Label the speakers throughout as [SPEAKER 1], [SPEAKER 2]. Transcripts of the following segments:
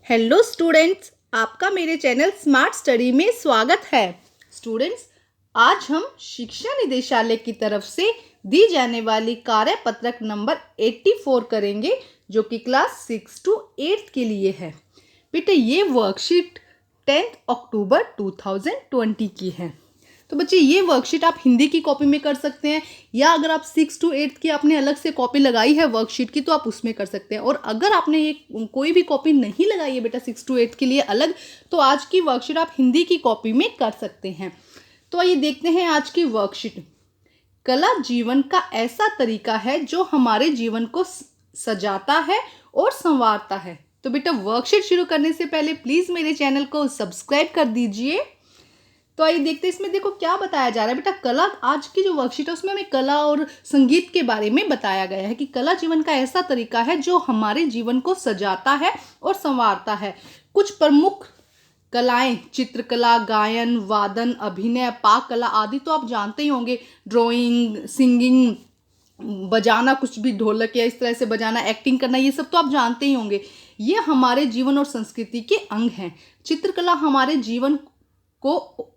[SPEAKER 1] Hello students, आपका मेरे channel smart study में स्वागत है। स्टूडेंट्स, आज हम शिक्षा निदेशालय की तरफ से दी जाने वाली कार्यपत्रक नंबर 84 करेंगे, जो कि क्लास 6 to 8 के लिए है। बेटे, ये वर्कशीट 10 अक्टूबर 2020 की है। तो बच्चे, ये वर्कशीट आप हिंदी की कॉपी में कर सकते हैं, या अगर आप 6 to 8 की आपने अलग से कॉपी लगाई है वर्कशीट की, तो आप उसमें कर सकते हैं। और अगर आपने ये कोई भी कॉपी नहीं लगाई है बेटा 6 to 8 के लिए अलग, तो आज की वर्कशीट आप हिंदी की कॉपी में कर सकते हैं। तो आइए देखते हैं आज की वर्कशीट। कला जीवन का ऐसा तरीका है जो हमारे जीवन को सजाता है और संवारता है। तो बेटा, वर्कशीट शुरू करने से पहले प्लीज मेरे चैनल को सब्सक्राइब कर दीजिए। तो आइए देखते हैं इसमें देखो क्या बताया जा रहा है। बेटा, कला, आज की जो वर्कशीट है उसमें हमें कला और संगीत के बारे में बताया गया है कि कला जीवन का ऐसा तरीका है जो हमारे जीवन को सजाता है और संवारता है। कुछ प्रमुख कलाएं, चित्रकला, गायन, वादन, अभिनय, पाक कला आदि तो आप जानते ही होंगे। ड्राइंग, सिंगिंग, बजाना, कुछ भी ढोलक या इस तरह से बजाना, एक्टिंग करना, ये सब तो आप जानते ही होंगे। ये हमारे जीवन और संस्कृति के अंग हैं। चित्रकला हमारे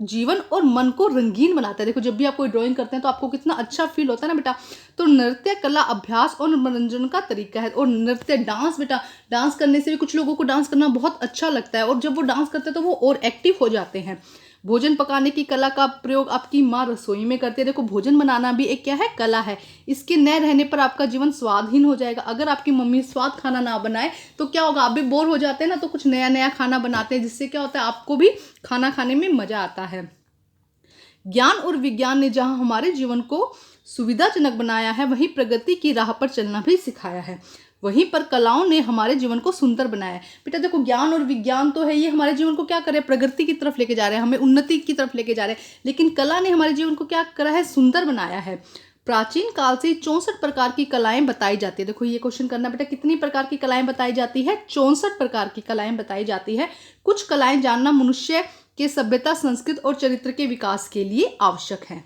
[SPEAKER 1] जीवन और मन को रंगीन बनाता है। देखो, जब भी आप कोई ड्राइंग करते हैं तो आपको कितना अच्छा फील होता है ना बेटा। तो नृत्य कला अभ्यास और मनोरंजन का तरीका है। और नृत्य, डांस, बेटा डांस करने से भी कुछ लोगों को डांस करना बहुत अच्छा लगता है, और जब वो डांस करते हैं तो वो और एक्टिव हो जाते हैं। भोजन पकाने की कला का प्रयोग आपकी माँ रसोई में करती है। देखो, भोजन बनाना भी एक क्या है, कला है। इसके न रहने पर आपका जीवन स्वादहीन हो जाएगा। अगर आपकी मम्मी स्वाद खाना ना बनाए तो क्या होगा, आप भी बोर हो जाते हैं ना, तो कुछ नया नया खाना बनाते हैं, जिससे क्या होता है, आपको भी खाना खाने में मजा आता है। ज्ञान और विज्ञान ने जहां हमारे जीवन को सुविधाजनक बनाया है, वहीं प्रगति की राह पर चलना भी सिखाया है। वहीं पर कलाओं ने हमारे जीवन को सुंदर बनाया है। बेटा देखो, ज्ञान और विज्ञान तो है, ये हमारे जीवन को क्या करे, प्रगति की तरफ लेके जा रहे हैं, हमें उन्नति की तरफ लेके जा रहे हैं। लेकिन कला ने हमारे जीवन को क्या करा है, सुंदर बनाया है। प्राचीन काल से 64 प्रकार की कलाएं बताई जाती है। देखो, ये क्वेश्चन करना बेटा, कितनी प्रकार की कलाएं बताई जाती है, 64 प्रकार की कलाएं बताई जाती है। कुछ कलाएं जानना मनुष्य के सभ्यता, संस्कृति और चरित्र के विकास के लिए आवश्यक है।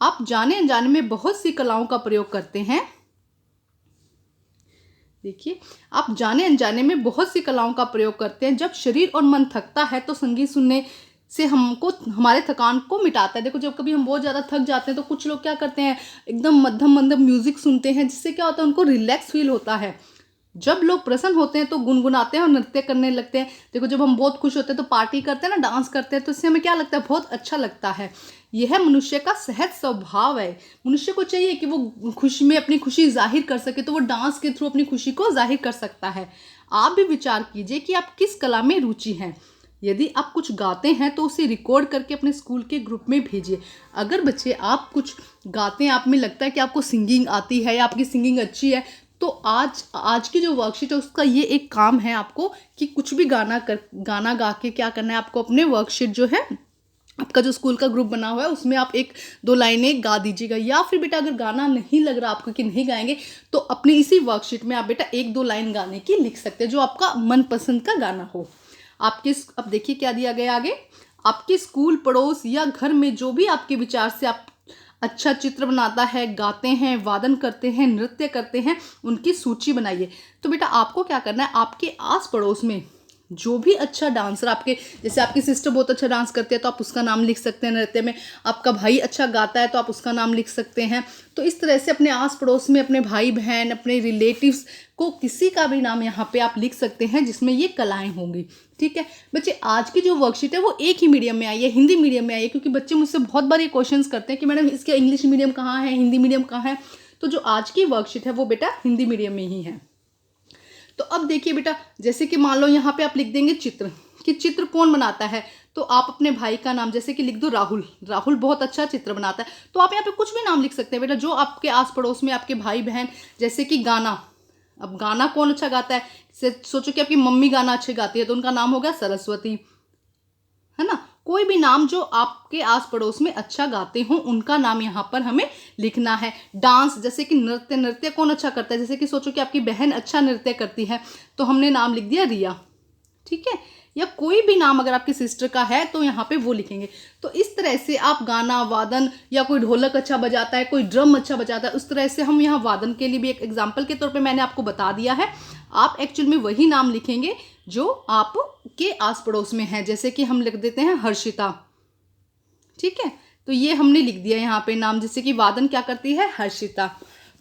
[SPEAKER 1] आप जाने अनजाने में बहुत सी कलाओं का प्रयोग करते हैं। देखिए, आप जाने अनजाने में बहुत सी कलाओं का प्रयोग करते हैं। जब शरीर और मन थकता है तो संगीत सुनने से हमको हमारे थकान को मिटाता है। देखो, जब कभी हम बहुत ज़्यादा थक जाते हैं तो कुछ लोग क्या करते हैं, एकदम मध्यम मध्यम म्यूजिक सुनते हैं, जिससे क्या होता है, उनको रिलैक्स फील होता है। जब लोग प्रसन्न होते हैं तो गुनगुनाते हैं और नृत्य करने लगते हैं। देखो, जब हम बहुत खुश होते हैं तो पार्टी करते हैं ना, डांस करते हैं, तो इससे हमें क्या लगता है, बहुत अच्छा लगता है। यह मनुष्य का सहज स्वभाव है। मनुष्य को चाहिए कि वो खुशी में अपनी खुशी जाहिर कर सके, तो वो डांस के थ्रू अपनी खुशी को जाहिर कर सकता है। आप भी विचार कीजिए कि आप किस कला में रुचि हैं। यदि आप कुछ गाते हैं तो उसे रिकॉर्ड करके अपने स्कूल के ग्रुप में भेजिए। अगर बच्चे आप कुछ गाते हैं, आप में लगता है कि आपको सिंगिंग आती है या आपकी सिंगिंग अच्छी है, तो आज की जो वर्कशीट है उसका ये एक काम है आपको, कि कुछ भी गाना गा के क्या करना है आपको, अपने वर्कशीट जो है, आपका जो स्कूल का ग्रुप बना हुआ है, उसमें आप 1-2 लाइनें गा दीजिएगा। या फिर बेटा, अगर गाना नहीं लग रहा आपको कि नहीं गाएंगे, तो अपनी इसी वर्कशीट में आप बेटा 1-2 लाइन गाने की लिख सकते हैं, जो आपका मनपसंद का गाना हो। अब देखिए क्या दिया गया आगे। आपके स्कूल, पड़ोस या घर में जो भी आपके विचार से आप अच्छा चित्र बनाता है, गाते हैं, वादन करते हैं, नृत्य करते हैं, उनकी सूची बनाइए। तो बेटा, आपको क्या करना है, आपके आस पड़ोस में जो भी अच्छा डांसर, आपके जैसे आपकी सिस्टर बहुत अच्छा डांस करती है तो आप उसका नाम लिख सकते हैं नृत्य में। आपका भाई अच्छा गाता है तो आप उसका नाम लिख सकते हैं। तो इस तरह से अपने आस पड़ोस में अपने भाई बहन, अपने रिलेटिव्स को किसी का भी नाम यहाँ पे आप लिख सकते हैं जिसमें ये कलाएं होंगी। ठीक है बच्चे, आज की जो वर्कशीट है वो एक ही मीडियम में आई है, हिंदी मीडियम में आई है, क्योंकि बच्चे मुझसे बहुत बार ये क्वेश्चन करते हैं कि मैडम इसके इंग्लिश मीडियम कहाँ है, हिंदी मीडियम कहाँ है। तो जो आज की वर्कशीट है वो बेटा हिंदी मीडियम में ही है। तो अब देखिए बेटा, जैसे कि मान लो यहाँ पे आप लिख देंगे चित्र, कि चित्र कौन बनाता है, तो आप अपने भाई का नाम जैसे कि लिख दो राहुल। राहुल बहुत अच्छा चित्र बनाता है, तो आप यहाँ पे कुछ भी नाम लिख सकते हैं बेटा, जो आपके आस पड़ोस में आपके भाई बहन। जैसे कि गाना, अब गाना कौन अच्छा गाता है, सोचो कि आपकी मम्मी गाना अच्छे गाती है, तो उनका नाम हो गया सरस्वती, है ना। कोई भी नाम जो आपके आस पड़ोस में अच्छा गाते हो, उनका नाम यहाँ पर हमें लिखना है। डांस, जैसे कि नृत्य, नृत्य कौन अच्छा करता है, जैसे कि सोचो कि आपकी बहन अच्छा नृत्य करती है, तो हमने नाम लिख दिया रिया। ठीक है, या कोई भी नाम अगर आपकी सिस्टर का है तो यहाँ पे वो लिखेंगे। तो इस तरह से आप गाना वादन, या कोई ढोलक अच्छा बजाता है, कोई ड्रम अच्छा बजाता है, उस तरह से हम यहाँ वादन के लिए भी एक एग्जाम्पल के तौर पे मैंने आपको बता दिया है। आप एक्चुअल में वही नाम लिखेंगे जो आपके आस पड़ोस में है। जैसे कि हम लिख देते हैं हर्षिता, ठीक है, तो ये हमने लिख दिया यहाँ पे नाम, जैसे कि वादन क्या करती है, हर्षिता।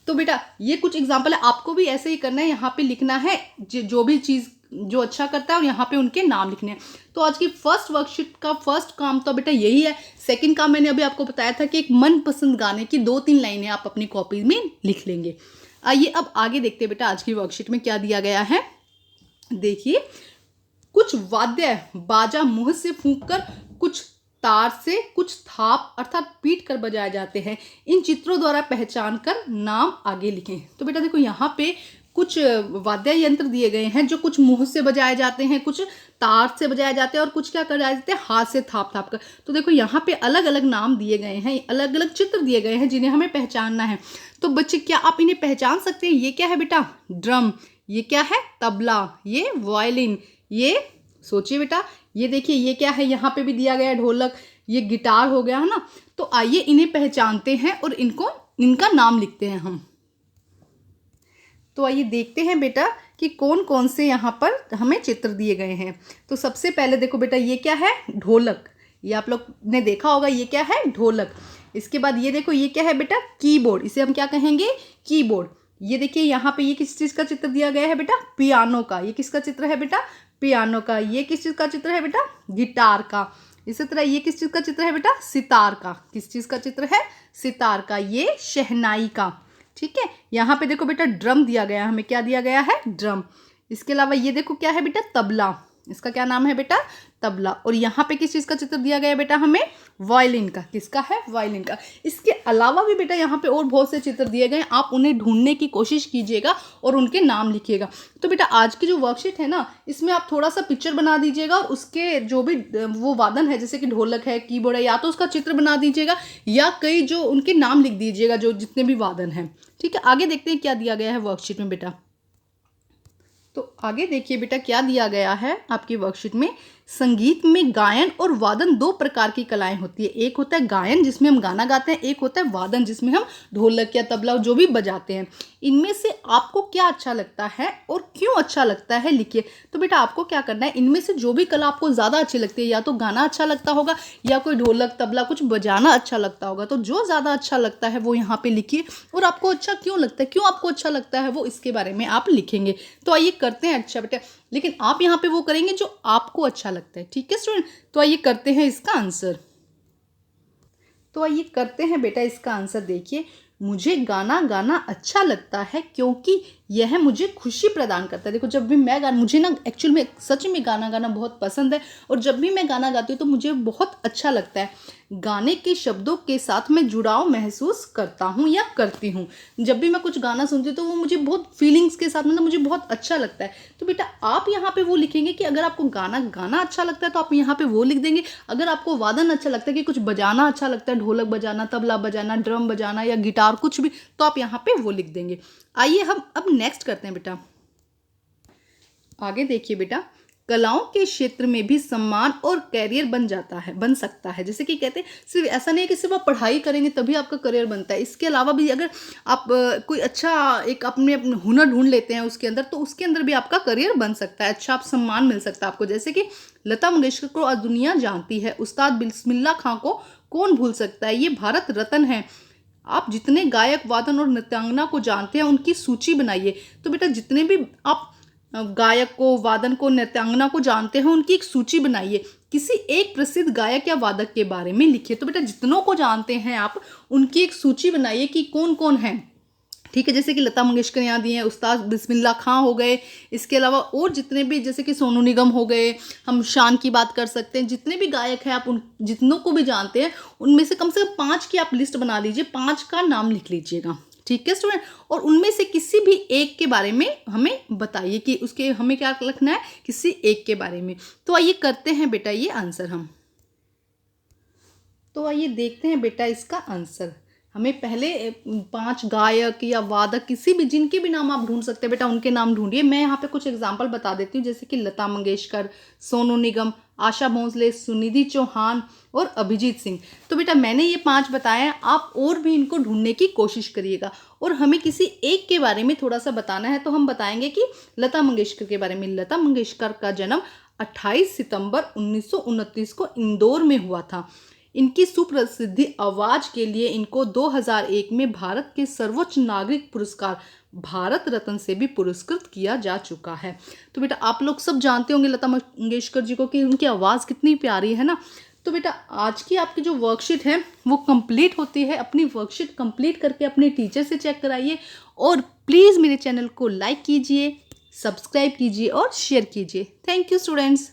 [SPEAKER 1] तो बेटा ये कुछ एग्जाम्पल है, आपको भी ऐसे ही करना है, यहाँ पे लिखना है जो भी चीज़ जो अच्छा करता है और यहाँ पे उनके नाम लिखने हैं। तो आज की फर्स्ट वर्कशीट का फर्स्ट काम तो बेटा यही है। सेकंड काम मैंने अभी आपको बताया था कि एक मनपसंद गाने की 2-3 लाइनें आप अपनी कॉपी में लिख लेंगे। आइए अब आगे देखते हैं बेटा आज की वर्कशीट में क्या दिया गया है। देखिए, कुछ वाद्य बाजा मुंह से फूंककर, कुछ तार से, कुछ थाप अर्थात पीट कर बजाए जाते हैं। इन चित्रों द्वारा पहचान कर नाम आगे लिखें। तो बेटा देखो यहाँ पे कुछ वाद्य यंत्र दिए गए हैं जो कुछ मुंह से बजाए जाते हैं, कुछ तार से बजाए जाते हैं और कुछ क्या कराए जाते हैं, हाथ से थाप थाप कर। तो देखो यहाँ पे अलग अलग नाम दिए गए हैं, अलग अलग चित्र दिए गए हैं जिन्हें हमें पहचानना है। तो बच्चे क्या आप इन्हें पहचान सकते हैं? ये क्या है बेटा, ड्रम, ये क्या है, तबला, ये वायलिन, ये सोचिए बेटा, ये देखिए ये क्या है, यहाँ पे भी दिया गया है ढोलक, ये गिटार हो गया है ना। तो आइए इन्हें पहचानते हैं और इनका नाम लिखते हैं हम। तो आइए देखते हैं बेटा कि कौन कौन से यहाँ पर हमें चित्र दिए गए हैं। तो सबसे पहले देखो बेटा, ये क्या है, ढोलक, ये आप लोग ने देखा होगा, ये क्या है, ढोलक। इसके बाद ये देखो, ये क्या है बेटा, कीबोर्ड, इसे हम क्या कहेंगे, कीबोर्ड। ये देखिए यहाँ पे ये किस चीज़ का चित्र दिया गया है बेटा, पियानो का। ये किसका चित्र है बेटा, पियानो का। ये किस चीज़ का चित्र है बेटा, गिटार का। इसी तरह ये किस चीज़ का चित्र है बेटा, सितार का। किस चीज़ का चित्र है, सितार का। ये शहनाई का, ठीक है। यहाँ पे देखो बेटा ड्रम दिया गया है, हमें क्या दिया गया है, ड्रम। इसके अलावा ये देखो क्या है बेटा, तबला, इसका क्या नाम है बेटा, तबला। और यहाँ पे किस चीज़ का चित्र दिया गया है बेटा हमें, वायलिन का। किसका है, वायलिन का। इसके अलावा भी बेटा यहाँ पे और बहुत से चित्र दिए गए हैं, आप उन्हें ढूंढने की कोशिश कीजिएगा और उनके नाम लिखिएगा। तो बेटा आज की जो वर्कशीट है ना, इसमें आप थोड़ा सा पिक्चर बना दीजिएगा और उसके जो भी वो वादन है, जैसे कि ढोलक है, कीबोर्ड है, या तो उसका चित्र बना दीजिएगा या कई जो उनके नाम लिख दीजिएगा, जो जितने भी वादन हैं, ठीक है। आगे देखते हैं क्या दिया गया है वर्कशीट में बेटा। तो आगे देखिए बेटा क्या दिया गया है आपकी वर्कशीट में। संगीत में गायन और वादन 2 प्रकार की कलाएं होती है। एक होता है गायन जिसमें हम गाना गाते हैं, एक होता है वादन जिसमें हम ढोलक या तबला जो भी बजाते हैं। इनमें से आपको क्या अच्छा लगता है और क्यों अच्छा लगता है, लिखिए। तो बेटा आपको क्या करना है, इनमें से जो भी कला आपको ज़्यादा अच्छी लगती है, या तो गाना अच्छा लगता होगा या कोई ढोलक तबला कुछ बजाना अच्छा लगता होगा, तो जो ज़्यादा अच्छा लगता है वो यहाँ पे लिखिए। और आपको अच्छा क्यों लगता है, क्यों आपको अच्छा लगता है, वो इसके बारे में आप लिखेंगे। तो आइए करते हैं। अच्छा बेटा, लेकिन आप यहाँ पे वो करेंगे जो आपको अच्छा लगता है, ठीक है स्टूडेंट। तो आइए करते हैं इसका आंसर। तो आइए करते हैं बेटा इसका आंसर। देखिए, मुझे गाना गाना अच्छा लगता है क्योंकि यह मुझे खुशी प्रदान करता है। देखो जब भी मैं मुझे ना एक्चुअल में सच में गाना गाना बहुत पसंद है, और जब भी मैं गाना गाती हूँ तो मुझे बहुत अच्छा लगता है। गाने के शब्दों के साथ मैं जुड़ाव महसूस करता हूँ या करती हूँ। जब भी मैं कुछ गाना सुनती हूँ तो वो मुझे बहुत फीलिंग्स के साथ, मतलब मुझे बहुत अच्छा लगता है। तो बेटा आप यहाँ पे वो लिखेंगे कि अगर आपको गाना गाना अच्छा लगता है तो आप यहाँ पे वो लिख देंगे। अगर आपको वादन अच्छा लगता है कि कुछ बजाना अच्छा लगता है, ढोलक बजाना, तबला बजाना, ड्रम बजाना या गिटार कुछ भी, तो आप यहाँ पे वो लिख देंगे। आइए हम अब नेक्स्ट करते हैं बेटा। आगे देखिए बेटा, कलाओं के क्षेत्र में भी सम्मान और करियर बन सकता है। जैसे कि कहते हैं सिर्फ ऐसा नहीं है कि सिर्फ आप पढ़ाई करेंगे तभी आपका करियर बनता है। इसके अलावा भी अगर आप कोई अच्छा एक अपने हुनर ढूंढ लेते हैं उसके अंदर, तो उसके अंदर भी आपका करियर बन सकता है, अच्छा आप सम्मान मिल सकता है आपको। जैसे कि लता मंगेशकर को आज दुनिया जानती है, उस्ताद बिस्मिल्लाह खां को कौन भूल सकता है, ये भारत रत्न है। आप जितने गायक, वादन और नृत्यांगना को जानते हैं उनकी सूची बनाइए। तो बेटा जितने भी आप गायक को, वादन को, नृत्यांगना को जानते हैं उनकी एक सूची बनाइए। किसी एक प्रसिद्ध गायक या वादक के बारे में लिखिए। तो बेटा जितनों को जानते हैं आप उनकी एक सूची बनाइए कि कौन कौन है, ठीक है। जैसे कि लता मंगेशकर यहाँ दी हैं, उस्ताद बिस्मिल्लाह खां हो गए। इसके अलावा और जितने भी, जैसे कि सोनू निगम हो गए, हम शान की बात कर सकते हैं। जितने भी गायक हैं आप उन जितनों को भी जानते हैं उनमें से कम 5 की आप लिस्ट बना लीजिए, 5 का नाम लिख लीजिएगा, ठीक है स्टूडेंट। और उनमें से किसी भी एक के बारे में हमें बताइए कि उसके हमें क्या लिखना है, किसी एक के बारे में। तो आइए करते हैं बेटा ये आंसर हम। तो आइए देखते हैं बेटा इसका आंसर। हमें पहले 5 गायक या वादक किसी भी जिनके भी नाम आप ढूंढ सकते हैं बेटा, उनके नाम ढूंढिए। मैं यहाँ पे कुछ एग्जांपल बता देती हूँ, जैसे कि लता मंगेशकर, सोनू निगम, आशा भोसले, सुनिधि चौहान और अभिजीत सिंह। तो बेटा मैंने ये 5 बताए हैं, आप और भी इनको ढूंढने की कोशिश करिएगा। और हमें किसी एक के बारे में थोड़ा सा बताना है, तो हम बताएंगे कि लता मंगेशकर के बारे में। लता मंगेशकर का जन्म 28 सितंबर 1929 को इंदौर में हुआ था। इनकी सुप्रसिद्धि आवाज के लिए इनको 2001 में भारत के सर्वोच्च नागरिक पुरस्कार भारत रत्न से भी पुरस्कृत किया जा चुका है। तो बेटा आप लोग सब जानते होंगे लता मंगेशकर जी को कि उनकी आवाज़ कितनी प्यारी है ना। तो बेटा आज की आपकी जो वर्कशीट है वो कंप्लीट होती है। अपनी वर्कशीट कंप्लीट करके अपने टीचर से चेक कराइए और प्लीज़ मेरे चैनल को लाइक कीजिए, सब्सक्राइब कीजिए और शेयर कीजिए। Thank you students.